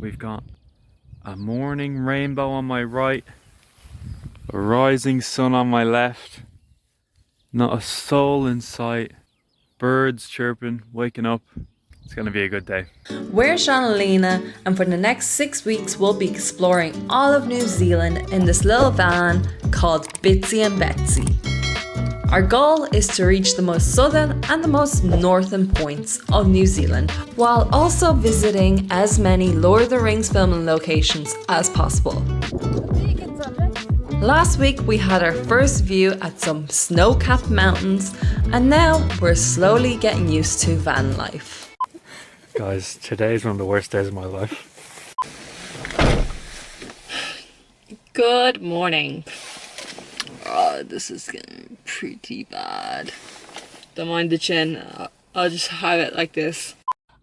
We've got a morning rainbow on my right, a rising sun on my left, not a soul in sight, birds chirping, waking up. It's going to be a good day. We're Sean and Lena, and for the next 6 weeks we'll be exploring all of New Zealand in this little van called Bitsy and Betsy. Our goal is to reach the most southern and the most northern points of New Zealand, while also visiting as many Lord of the Rings filming locations as possible. Last week we had our first view at some snow-capped mountains, and now we're slowly getting used to van life. Guys, today is one of the worst days of my life. Good morning. Oh, this is getting pretty bad. Don't mind the chin, I'll just have it like this.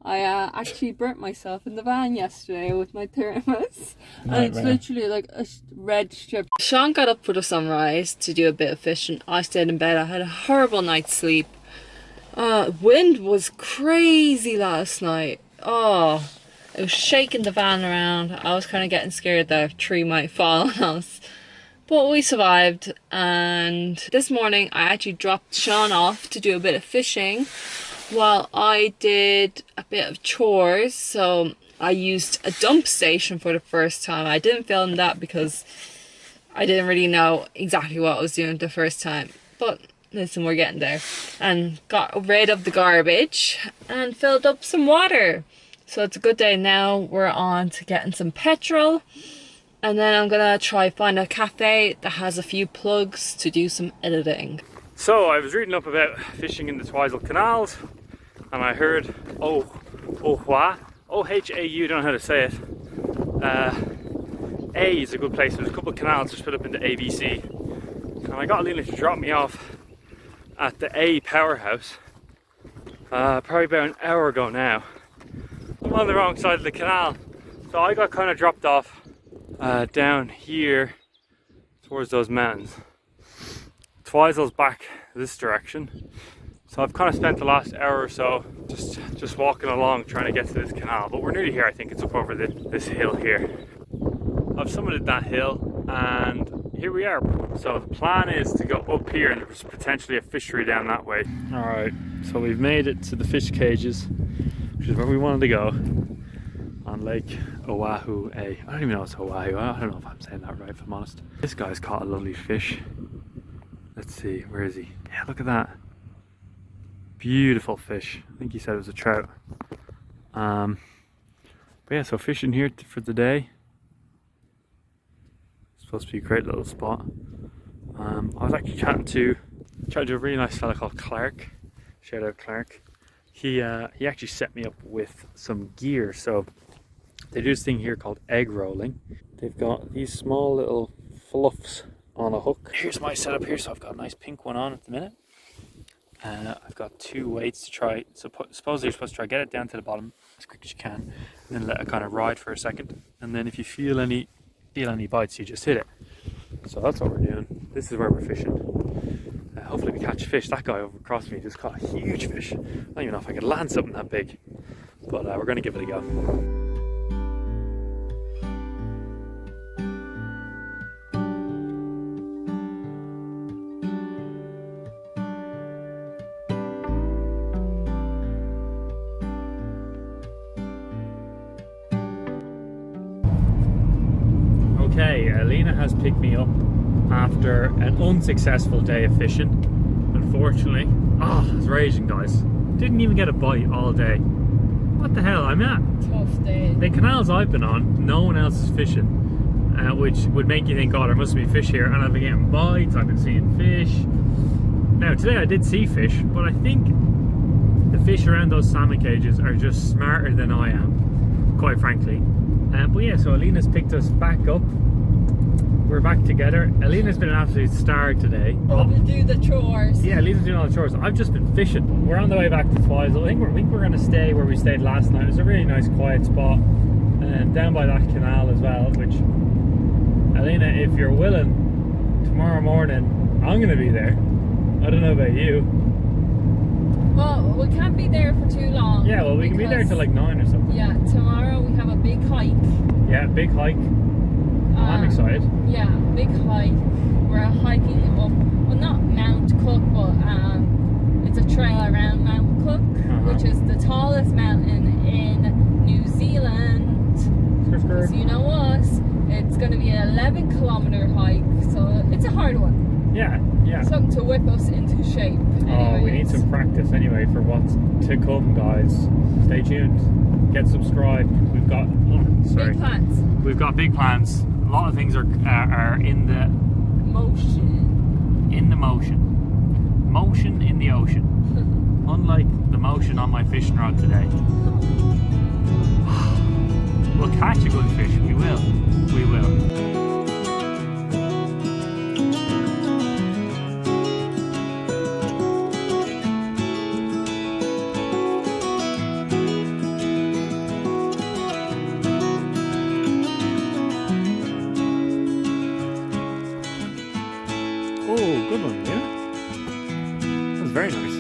I actually burnt myself in the van yesterday with my thermos. And it's literally like a red strip. Sean got up for the sunrise to do a bit of fishing. I stayed in bed. I had a horrible night's sleep. Wind was crazy last night. Oh, it was shaking the van around. I was kind of getting scared that a tree might fall on us. But we survived, and this morning I actually dropped Sean off to do a bit of fishing while I did a bit of chores. So I used a dump station for the first time. I didn't film that because I didn't really know exactly what I was doing the first time. But listen, we're getting there. And got rid of the garbage and filled up some water. So it's a good day now. We're on to getting some petrol. And then I'm gonna try find a cafe that has a few plugs to do some editing. So I was reading up about fishing in the Twizel Canals, and I heard O-H-A-U, don't know how to say it. A is a good place. There's a couple of canals just split up into ABC. And I got Lena to drop me off at the A powerhouse probably about an hour ago now. I'm on the wrong side of the canal, so I got kind of dropped off down here towards those mountains. Twizel's back this direction, so I've kind of spent the last hour or so just walking along trying to get to this canal, but we're nearly here. I think it's up over this hill here. I've summited that hill and here we are. So the plan is to go up here, and there's potentially a fishery down that way. Alright, so we've made it to the fish cages, which is where we wanted to go, on Lake Oahu A. I don't even know it's Oahu. I don't know if I'm saying that right, if I'm honest. This guy's caught a lovely fish. Let's see, where is he? Yeah, look at that. Beautiful fish. I think he said it was a trout. But yeah, so fishing here for the day. Supposed to be a great little spot. I was actually chatting to a really nice fella called Clark. Shout out Clark. He actually set me up with some gear. So they do this thing here called egg rolling. They've got these small little fluffs on a hook. Here's my setup here. So I've got a nice pink one on at the minute. I've got 2 weights to try. So supposedly you're supposed to try get it down to the bottom as quick as you can, and then let it kind of ride for a second. And then if you feel any bites, you just hit it. So that's what we're doing. This is where we're fishing. Hopefully we catch fish. That guy over across me just caught a huge fish. I don't even know if I could land something that big, but we're going to give it a go. Okay, Lena has picked me up after an unsuccessful day of fishing, unfortunately. It's raging, guys. Didn't even get a bite all day. What the hell, I'm at? Tough day. The canals I've been on, no one else is fishing, which would make you think, oh, there must be fish here, and I've been getting bites, I've been seeing fish. Now, today I did see fish, but I think the fish around those salmon cages are just smarter than I am, quite frankly. But yeah, so Alina's picked us back up. We're back together. Alina's been an absolute star today. To do the chores. Yeah, Alina's doing all the chores. I've just been fishing. We're on the way back to Twizel. I think we're going to stay where we stayed last night. It was a really nice quiet spot, and down by that canal as well, which, Alina, if you're willing, tomorrow morning I'm going to be there. I don't know about you. Well, we can't be there for too long. Yeah, well, we can be there till like 9 or something. Yeah, tomorrow we have a big hike. Yeah, big hike. I'm excited. Yeah, big hike. We're hiking up, well, not Mount Cook, but it's a trail around Mount Cook, which is the tallest mountain in New Zealand. So you know what? It's going to be an 11-kilometer hike, so it's a hard one. Yeah. Something to whip us into shape. Oh, we need some practice anyway for what's to come, guys. Stay tuned. Get subscribed. We've got big plans. We've got big plans. A lot of things are in the motion. In the motion. Motion in the ocean. Unlike the motion on my fishing rod today. We'll catch a good fish. We will. We will. Oh, good one, yeah. That was very nice.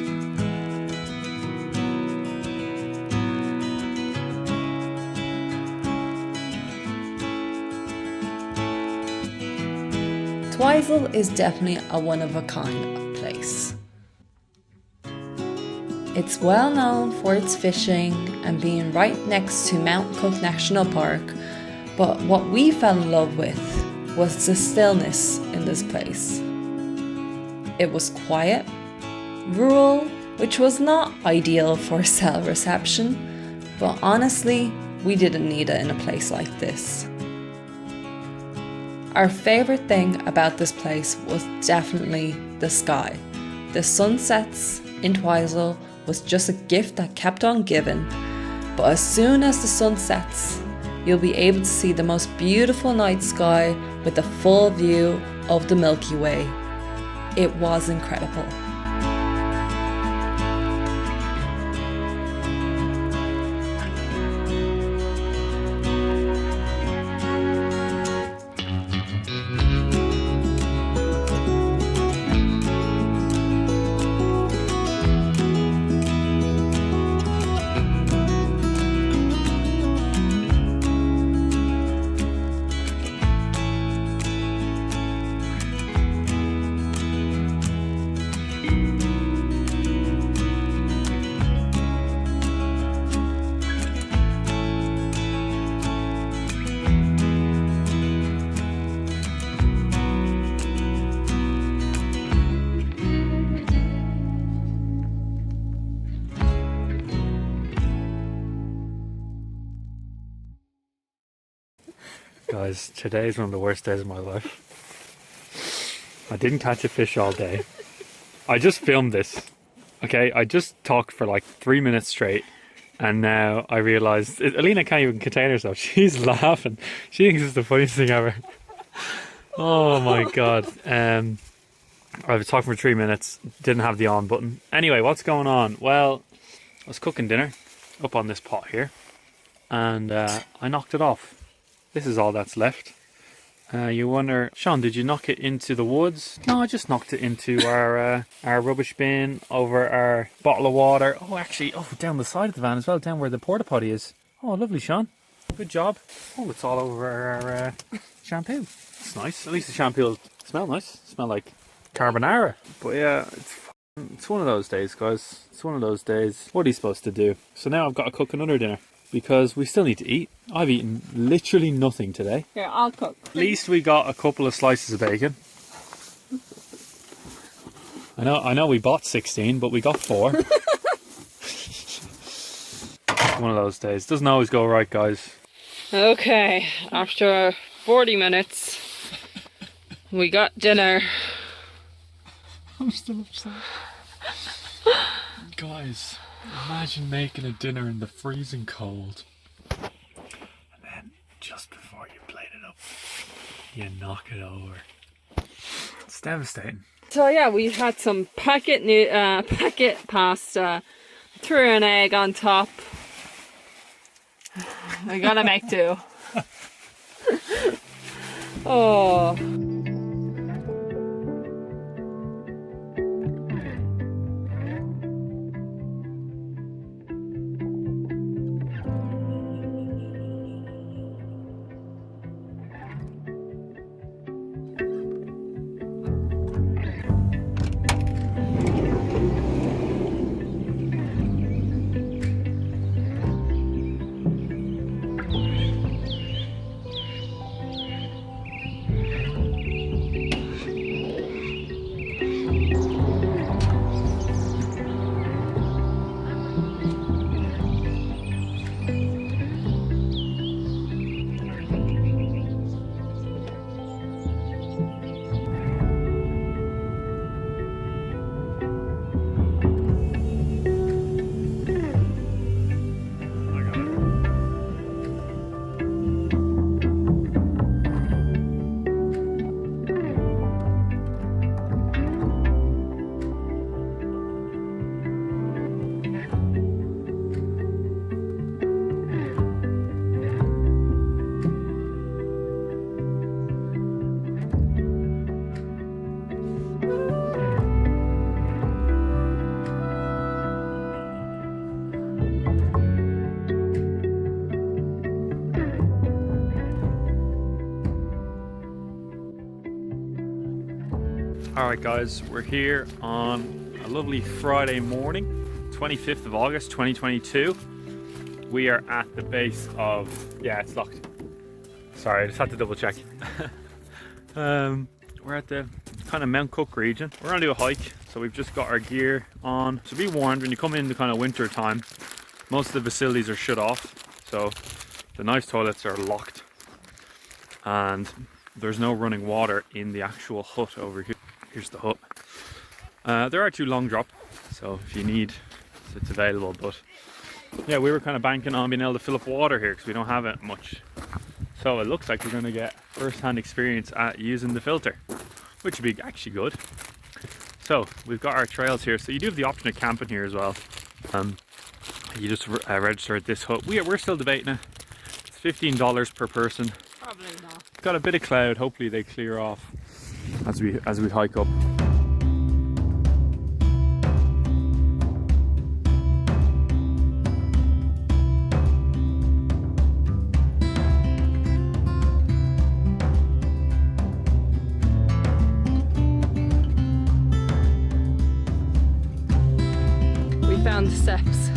Twizel is definitely a one-of-a-kind place. It's well known for its fishing and being right next to Mount Cook National Park, but what we fell in love with was the stillness in this place. It was quiet, rural, which was not ideal for cell reception, but honestly, we didn't need it in a place like this. Our favourite thing about this place was definitely the sky. The sunsets in Twizel was just a gift that kept on giving, but as soon as the sun sets, you'll be able to see the most beautiful night sky with a full view of the Milky Way. It was incredible. Guys, today is one of the worst days of my life. I didn't catch a fish all day. I just filmed this. Okay, I just talked for like 3 minutes straight, and now I realised Alina can't even contain herself. She's laughing. She thinks it's the funniest thing ever. Oh my god. I was talking for 3 minutes, didn't have the on button. Anyway, what's going on? Well, I was cooking dinner up on this pot here, and I knocked it off. This is all that's left. You wonder, Sean, did you knock it into the woods? No, I just knocked it into our rubbish bin, over our bottle of water. Oh, actually, down the side of the van as well, down where the porta potty is. Oh, lovely, Sean. Good job. Oh, it's all over our shampoo. It's nice. At least the shampoo will smell nice. Smell like carbonara. But yeah, it's one of those days, guys. It's one of those days. What are you supposed to do? So now I've got to cook another dinner, because we still need to eat. I've eaten literally nothing today. Here, I'll cook. At least we got a couple of slices of bacon. I know we bought 16, but we got 4. One of those days. Doesn't always go right, guys. Okay, after 40 minutes, we got dinner. I'm still upset. Guys, imagine making a dinner in the freezing cold, and then just before you plate it up, you knock it over. It's devastating. So yeah, we had some packet pasta, threw an egg on top. We gotta make do. Oh. Alright guys, we're here on a lovely Friday morning, 25th of August 2022. We are at the base of, yeah, it's locked. Sorry, I just had to double check. We're at the kind of Mount Cook region. We're gonna do a hike, so we've just got our gear on. So be warned, when you come in the kind of winter time, most of the facilities are shut off. So the nice toilets are locked and there's no running water in the actual hut over here. Here's the hut. There are 2 long drop, so if you need, it's available. But yeah, we were kind of banking on being able to fill up water here because we don't have it much. So it looks like we're going to get first-hand experience at using the filter, which would be actually good. So we've got our trails here. So you do have the option of camping here as well. You just register at this hut. We're still debating it. It's $15 per person. Probably not. Got a bit of cloud. Hopefully they clear off as we hike up. We found the steps.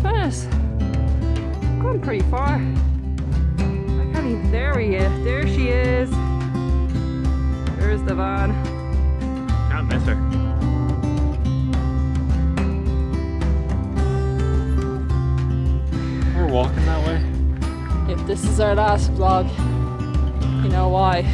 But going pretty far. I can't even, there he is. There she is. There's the van. Can't miss her. We're walking that way. If this is our last vlog, you know why.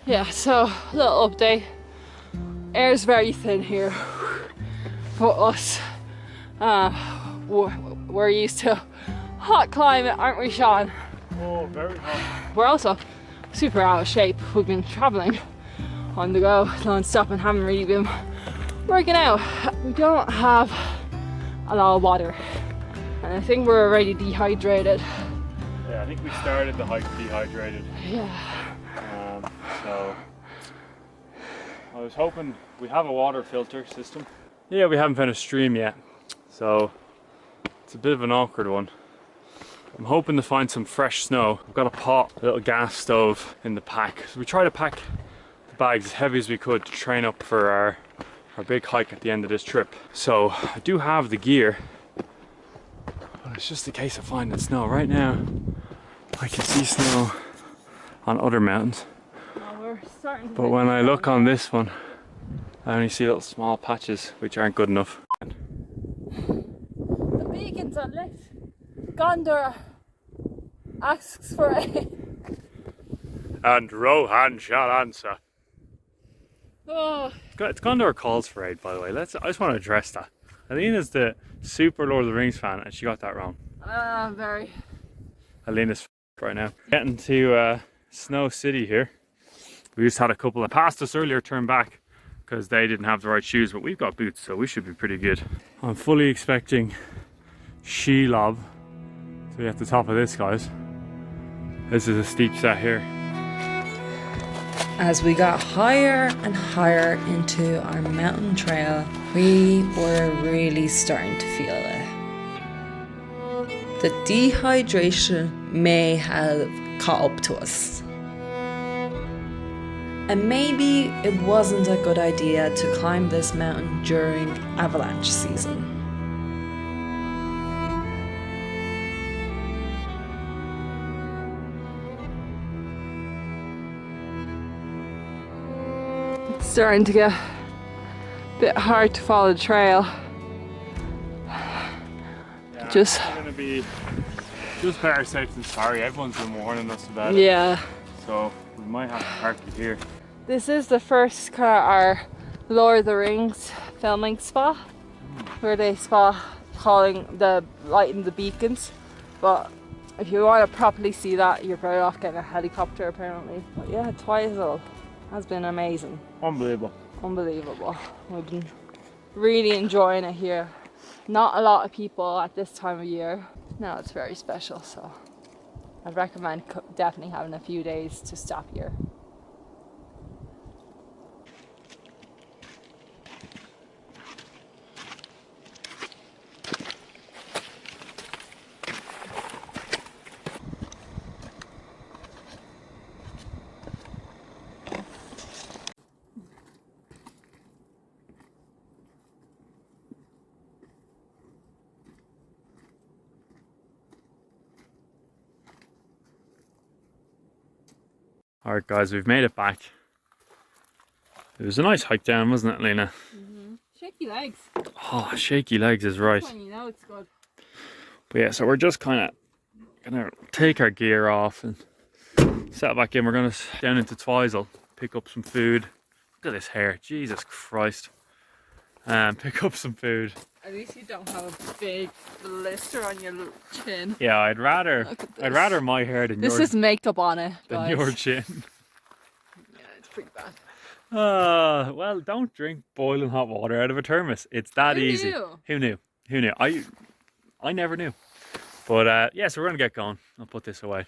Yeah, so little update. Air's very thin here for us. We're used to hot climate, aren't we, Sean? Oh, very hot. We're also super out of shape. We've been traveling on the go non-stop and haven't really been working out. We don't have a lot of water and I think we're already dehydrated. Yeah, I think we started the hike dehydrated. Yeah. So I was hoping we have a water filter system. Yeah, we haven't found a stream yet, so it's a bit of an awkward one. I'm hoping to find some fresh snow. I've got a pot, a little gas stove in the pack. So we try to pack the bags as heavy as we could to train up for our big hike at the end of this trip. So I do have the gear, but it's just a case of finding snow. Right now, I can see snow on other mountains. But when I look on this one, I only see little small patches which aren't good enough. The beacon's unlit. Gondor asks for aid. And Rohan shall answer. Oh. It's Gondor calls for aid, by the way. I just want to address that. Alina's the super Lord of the Rings fan and she got that wrong. Very. Alina's right now. Getting to Snow City here. We just had a couple that passed us earlier turn back because they didn't have the right shoes, but we've got boots, so we should be pretty good. I'm fully expecting Shelob to be at the top of this, guys. This is a steep set here. As we got higher and higher into our mountain trail, we were really starting to feel it. The dehydration may have caught up to us. And maybe it wasn't a good idea to climb this mountain during avalanche season. It's starting to get a bit hard to follow the trail. Yeah, Just it's gonna be just better safe than sorry. Everyone's been warning us about it. yeah. So we might have to park it here. This is the first kind of our Lord of the Rings filming spot where they spot lighting the beacons. But if you want to properly see that, you're better off getting a helicopter apparently. But yeah, Twizel has been amazing. Unbelievable. Unbelievable. We've been really enjoying it here. Not a lot of people at this time of year. No, it's very special, so I'd recommend definitely having a few days to stop here. Alright guys, we've made it back. It was a nice hike down, wasn't it, Lena? Shaky legs. Oh, shaky legs is right. That's when you know it's good. But yeah, so we're just kind of gonna take our gear off and settle back in. We're gonna down into Twizel, pick up some food. Look at this hair, Jesus Christ. Pick up some food. At least you don't have a big blister on your chin. Yeah, I'd rather my hair than This your is makeup on it, guys. than your chin. Yeah, it's pretty bad. Well, don't drink boiling hot water out of a thermos. It's that easy. Knew? Who knew? Who knew? I never knew. But yeah, so we're gonna get going. I'll put this away.